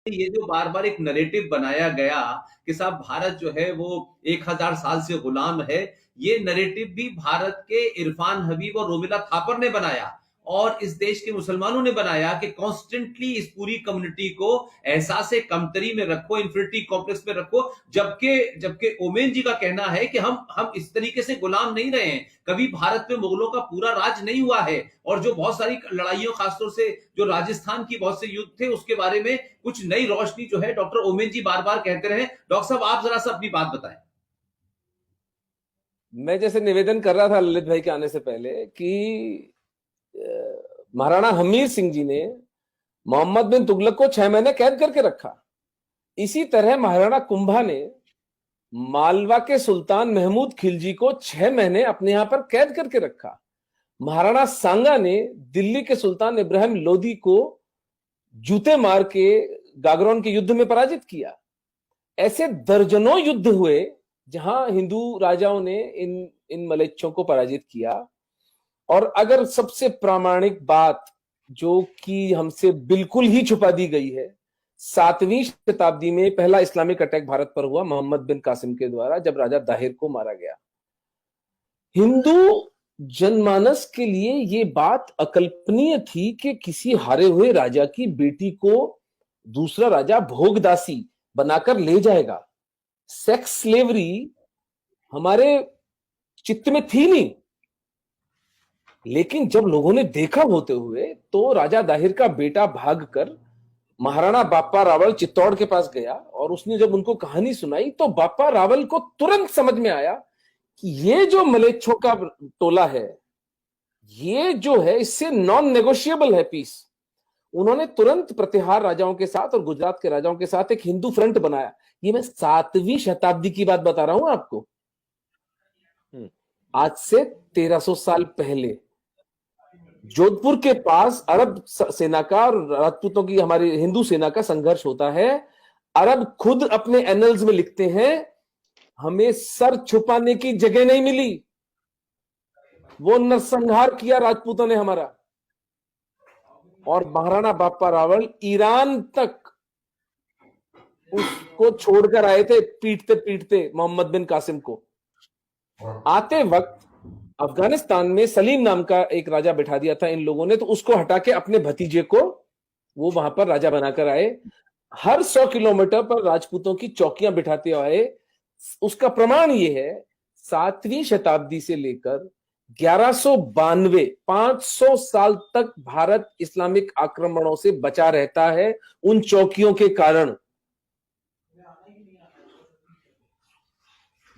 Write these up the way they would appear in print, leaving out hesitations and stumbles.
ये जो बार बार एक नरेटिव बनाया गया कि साहब भारत जो है वो 1000 साल से गुलाम है, ये नरेटिव भी भारत के इरफान हबीब और रोमिला थापर ने बनाया और इस देश के मुसलमानों ने बनाया कि कॉन्स्टेंटली इस पूरी कम्युनिटी को एहसास कमतरी में रखो, इंफिनिटी कॉम्प्लेक्स में रखो। जबकि जबकि ओमेन जी का कहना है कि हम इस तरीके से गुलाम नहीं रहे हैं, कभी भारत में मुगलों का पूरा राज नहीं हुआ है, और जो बहुत सारी लड़ाइयों, खासतौर से जो राजस्थान की बहुत से युद्ध थे उसके बारे में कुछ नई रोशनी जो है डॉक्टर ओमेन जी बार बार कहते रहे। डॉक्टर साहब आप जरा सा अपनी बात बताएं। मैं जैसे निवेदन कर रहा था ललित भाई के आने से पहले कि महाराणा हमीर सिंह जी ने मोहम्मद बिन तुगलक को 6 महीने कैद करके रखा। इसी तरह महाराणा कुंभा ने मालवा के सुल्तान महमूद खिलजी को 6 महीने अपने यहां पर कैद करके रखा। महाराणा सांगा ने दिल्ली के सुल्तान इब्राहिम लोदी को जूते मार के गागरोन के युद्ध में पराजित किया। ऐसे दर्जनों युद्ध हुए जहां हिंदू राजाओं ने इन इन मलेच्छों को पराजित किया। और अगर सबसे प्रामाणिक बात जो कि हमसे बिल्कुल ही छुपा दी गई है, 7वीं शताब्दी में पहला इस्लामिक अटैक भारत पर हुआ मोहम्मद बिन कासिम के द्वारा, जब राजा दाहिर को मारा गया। हिंदू जनमानस के लिए ये बात अकल्पनीय थी कि किसी हारे हुए राजा की बेटी को दूसरा राजा भोगदासी बनाकर ले जाएगा। सेक्स स्लेवरी हमारे चित्त में थी नहीं, लेकिन जब लोगों ने देखा होते हुए तो राजा दाहिर का बेटा भागकर महाराणा बाप्पा रावल चित्तौड़ के पास गया और उसने जब उनको कहानी सुनाई तो बाप्पा रावल को तुरंत समझ में आया कि ये जो मलेच्छों का टोला है, ये जो है इससे नॉन नेगोशिएबल है पीस। उन्होंने तुरंत प्रतिहार राजाओं के साथ और गुजरात के राजाओं के साथ एक हिंदू फ्रंट बनाया। ये मैं 7वीं शताब्दी की बात बता रहा हूं आपको, आज से 1300 साल पहले। जोधपुर के पास अरब सेना का और राजपूतों की, हमारी हिंदू सेना का संघर्ष होता है। अरब खुद अपने एनल्स में लिखते हैं, हमें सर छुपाने की जगह नहीं मिली, वो नरसंहार किया राजपूतों ने हमारा। और महाराणा बाप्पा रावल ईरान तक उसको छोड़कर आए थे, पीटते पीटते मोहम्मद बिन कासिम को। आते वक्त अफगानिस्तान में सलीम नाम का एक राजा बैठा दिया था इन लोगों ने, तो उसको हटा के अपने भतीजे को वो वहां पर राजा बनाकर आए। हर 100 किलोमीटर पर राजपूतों की चौकियां बिठाते आए। उसका प्रमाण ये है, 7वीं शताब्दी से लेकर 1192, 500 साल तक भारत इस्लामिक आक्रमणों से बचा रहता है उन चौकियों के कारण।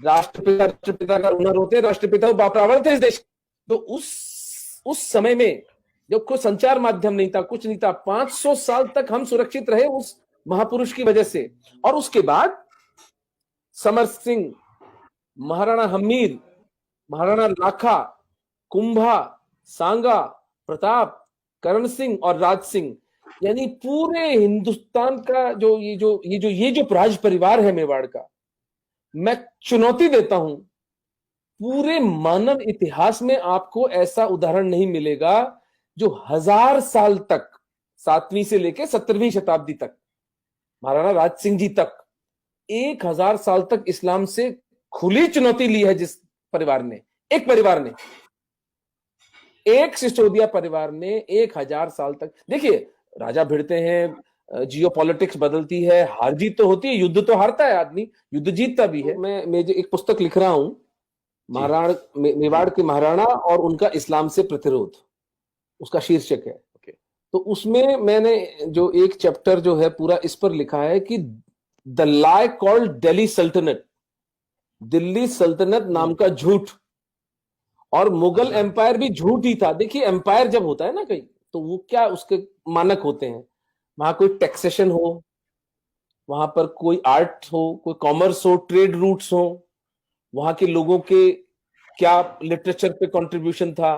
राष्ट्रपिता का हुनर होते, राष्ट्रपिता बाप रावल थे इस देश। तो उस समय में जब कोई संचार माध्यम नहीं था, कुछ नहीं था, 500 साल तक हम सुरक्षित रहे उस महापुरुष की वजह से। और उसके बाद समर सिंह, महाराणा हमीर, महाराणा लाखा, कुंभा, सांगा, प्रताप, करण सिंह और राज सिंह, यानी पूरे हिंदुस्तान का जो राज परिवार है मेवाड़ का, मैं चुनौती देता हूं, पूरे मानव इतिहास में आपको ऐसा उदाहरण नहीं मिलेगा जो 1000 साल तक, 7वीं से लेकर 17वीं शताब्दी तक, महाराणा राज सिंह जी तक 1000 साल तक इस्लाम से खुली चुनौती ली है। जिस परिवार ने, एक परिवार ने, एक सिसोदिया परिवार ने 1000 साल तक, देखिए राजा भिड़ते हैं, जियो पॉलिटिक्स बदलती है, हार जीत तो होती है, युद्ध तो हारता है आदमी, युद्ध जीतता भी है। मैं जो एक पुस्तक लिख रहा हूं, मेवाड़ के महाराणा और उनका इस्लाम से प्रतिरोध, उसका शीर्षक है। तो उसमें मैंने जो एक चैप्टर जो है पूरा इस पर लिखा है कि द लाई कॉल्ड दिल्ली सल्तनत, दिल्ली सल्तनत नाम का झूठ, और मुगल एम्पायर भी झूठ ही था। देखिए एम्पायर जब होता है ना कहीं, तो वो क्या उसके मानक होते हैं, वहां कोई टैक्सेशन हो, वहां पर कोई आर्ट हो, कोई कॉमर्स हो, ट्रेड रूट्स हो, वहां के लोगों के क्या लिटरेचर पे कंट्रीब्यूशन था,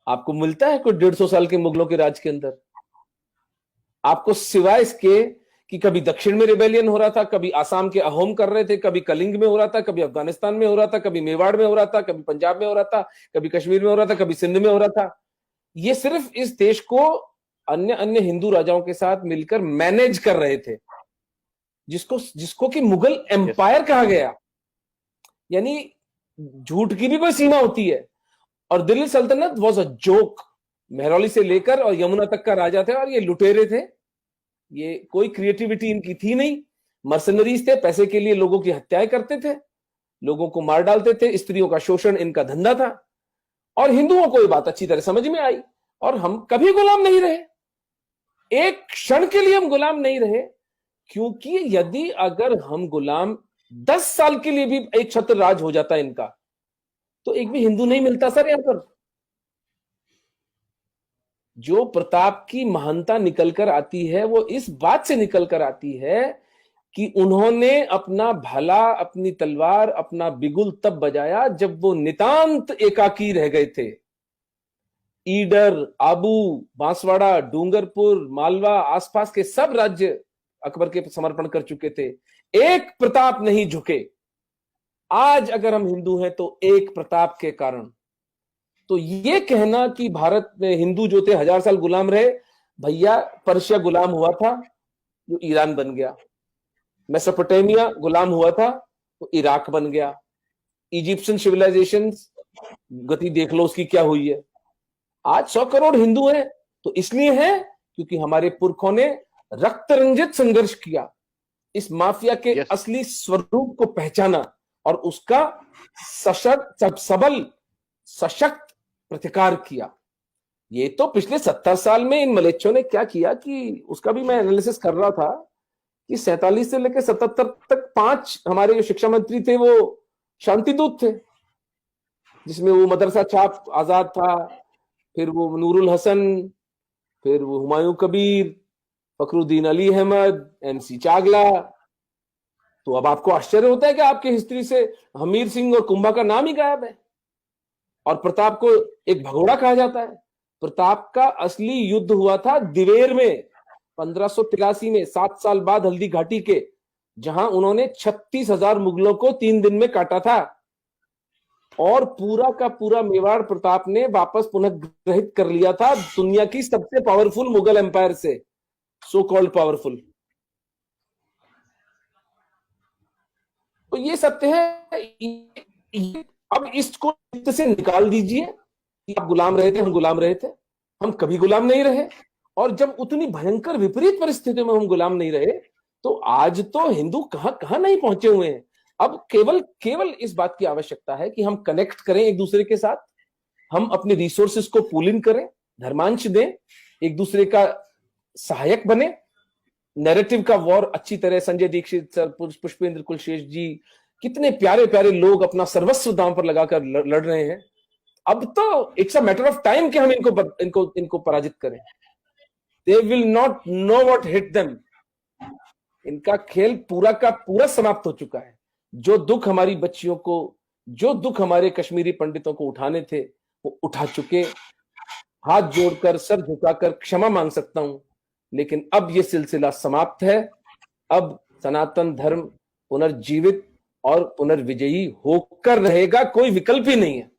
आपको मिलता है कोई 150 साल के मुगलों के राज के अंदर? आपको सिवाय इसके कि कभी दक्षिण में रिबेलियन हो रहा था, कभी आसाम के अहोम कर रहे थे, कभी कलिंग में हो रहा था, कभी अफगानिस्तान में हो रहा था, कभी मेवाड़ में हो रहा था, कभी पंजाब में हो रहा था, कभी कश्मीर में हो रहा था, कभी सिंध में हो रहा था। ये सिर्फ इस देश को अन्य अन्य हिंदू राजाओं के साथ मिलकर मैनेज कर रहे थे, जिसको कि मुगल एम्पायर कहा गया। यानी झूठ की भी कोई सीमा होती है। और दिल्ली सल्तनत वॉज अ जोक। मेहरौली से लेकर और यमुना तक का राजा थे, और ये लुटेरे थे, ये कोई क्रिएटिविटी इनकी थी नहीं। मर्सनरीज थे, पैसे के लिए लोगों की हत्याएं करते थे, लोगों को मार डालते थे, स्त्रियों का शोषण इनका धंधा था। और हिंदुओं को ये बात अच्छी तरह समझ में आई, और हम कभी गुलाम नहीं रहे, एक क्षण के लिए हम गुलाम नहीं रहे। क्योंकि यदि अगर हम गुलाम 10 साल के लिए भी एक छत्र राज हो जाता इनका, तो एक भी हिंदू नहीं मिलता सर यहां पर। जो प्रताप की महानता निकल कर आती है वो इस बात से निकल कर आती है कि उन्होंने अपना भाला, अपनी तलवार, अपना बिगुल तब बजाया जब वो नितांत एकाकी रह गए थे। ईडर, आबू, बांसवाड़ा, डूंगरपुर, मालवा, आसपास के सब राज्य अकबर के समर्पण कर चुके थे, एक प्रताप नहीं झुके। आज अगर हम हिंदू हैं तो एक प्रताप के कारण। तो ये कहना कि भारत में हिंदू जो थे 1000 साल गुलाम रहे, भैया पर्शिया गुलाम हुआ था जो ईरान बन गया, मेसोपोटामिया गुलाम हुआ था तो इराक बन गया, इजिप्शियन सिविलाइजेशन गति देख लो उसकी क्या हुई है। आज 100 करोड़ हिंदू हैं तो इसलिए हैं क्योंकि हमारे पुरखों ने रक्त रंजित संघर्ष किया, इस माफिया के असली स्वरूप को पहचाना और उसका सशक्त, सबल, सशक्त प्रतिकार किया। ये तो पिछले 70 साल में इन मलेच्छों ने क्या किया कि उसका भी मैं एनालिसिस कर रहा था कि 47 से लेकर 77 तक 5 हमारे जो शिक्षा मंत्री थे वो शांतिदूत थे, जिसमें वो मदरसा छाप आजाद था, फिर वो नूरुल हसन, फिर वो हुमायूं कबीर, फखरुद्दीन अली अहमद, एमसी चागला। तो अब आपको आश्चर्य होता है कि आपकी हिस्ट्री से हमीर सिंह और कुंभा का नाम ही गायब है, और प्रताप को एक भगोड़ा कहा जाता है। प्रताप का असली युद्ध हुआ था दिवेर में 1583 में, 7 साल बाद हल्दी घाटी के, जहां उन्होंने 36,000 मुगलों को 3 दिन में काटा था, और पूरा का पूरा मेवाड़ प्रताप ने वापस पुनः ग्रहित कर लिया था दुनिया की सबसे पावरफुल मुगल एम्पायर से, सो कॉल्ड पावरफुल। तो ये सत्य है। अब इसको से निकाल दीजिए कि आप गुलाम रहे थे, हम गुलाम रहे थे, हम कभी गुलाम नहीं रहे। और जब उतनी भयंकर विपरीत परिस्थितियों में हम गुलाम नहीं रहे, तो आज तो हिंदू कहां कहां नहीं पहुंचे हुए हैं। अब केवल इस बात की आवश्यकता है कि हम कनेक्ट करें एक दूसरे के साथ, हम अपने रिसोर्सेस को पूल इन करें, धर्मांश दें, एक दूसरे का सहायक बने। नैरेटिव का वॉर अच्छी तरह संजय दीक्षित सर, पुष्पेंद्र कुलशेष जी, कितने प्यारे प्यारे लोग अपना सर्वस्व दांव पर लगाकर लड़ रहे हैं। अब तो it's a matter of time कि हम इनको पराजित करें। They will not know what hit them. इनका खेल पूरा का पूरा समाप्त हो चुका है। जो दुख हमारी बच्चियों को, जो दुख हमारे कश्मीरी पंडितों को उठाने थे वो उठा चुके। हाथ जोड़कर, सर झुकाकर क्षमा मांग सकता हूं, लेकिन अब यह सिलसिला समाप्त है। अब सनातन धर्म पुनर्जीवित और पुनर्विजयी होकर रहेगा, कोई विकल्प ही नहीं है।